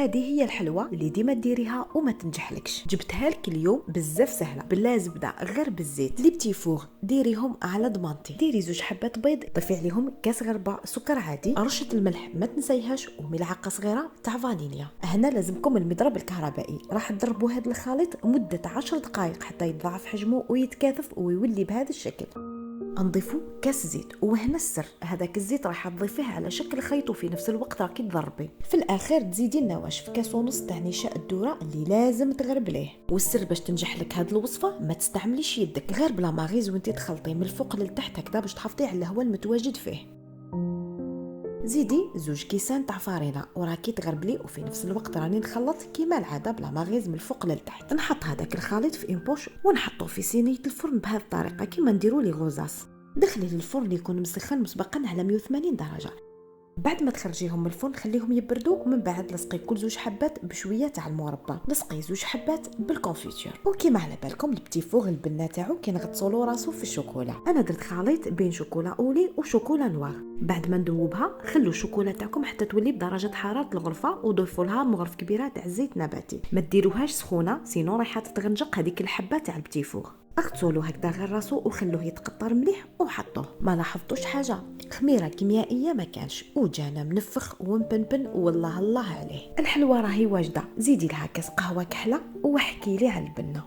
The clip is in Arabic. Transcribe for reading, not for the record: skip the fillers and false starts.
هذه هي الحلوه اللي ديما ديريها وما تنجحلكش. جبتها لك اليوم بزاف سهله بلا زبده غير بالزيت. لي بتي فور ديريهم على ضمانتي. ديري 2 حبات بيض، ضيفي عليهم كاس غربه سكر عادي، رشه الملح ما تنسيهاش، وملعقه صغيره تاع فانيليا. هنا لازمكم المضرب الكهربائي. راح تضربوا هذا الخليط مده 10 دقائق حتى يتضاعف حجمه ويتكاثف ويولي بهذا الشكل. نضيفوا كاس زيت، وهنا السر، هذاك الزيت راح تضيفيه على شكل خيط وفي نفس الوقت راكي تضربي. في الاخير تزيدي النواشف، كاس ونص تاع نشاء الذره اللي لازم تغربليه. والسر باش تنجح لك هذه الوصفه ما تستعمليش يدك، غير بلا ماغيز وانت تخلطي من الفوق للتحت هكذا باش تحافظي على الهواء المتواجد فيه. زيدي 2 كيسان تاع فارينه وراكي تغربلي، وفي نفس الوقت راني نخلط كيما العاده بلا ماغيز من الفوق للتحت. نحط هذاك الخليط في بوش ونحطه في صينيه الفرن بهذه الطريقه كيما نديروا لي غوزاس. دخلي للفرن يكون مسخن مسبقا على 180 درجه. بعد ما تخرجيهم من الفرن خليهم يبردوا، ومن بعد لصقي كل 2 حبات بشويه تاع المربى. لصقي 2 حبات بالكونفيتور. وكيما على بالكم البتي فوغ البنه تاعو كنغطسوا راسو في الشوكولا. انا درت خليط بين شوكولا اولي وشوكولا نوار. بعد ما ندوبها خلوا الشوكولا تاعكم حتى تولي بدرجه حراره الغرفه، وضيفوا لها مغرف كبيره تاع زيت نباتي. ما ديروهاش سخونه سينو رايحه تتغنجق هذيك الحبات تاع البتي فوغ. اغسلوه هكذا غير راسو وخلوه يتقطر مليح وحطوه. ما لاحظتوش حاجه؟ خميره كيميائيه ما كانش، وجانا منفخ ومبنبن والله الله عليه. الحلوه راهي واجده. زيدي لها كاس قهوه كحله وحكي لي على البنه.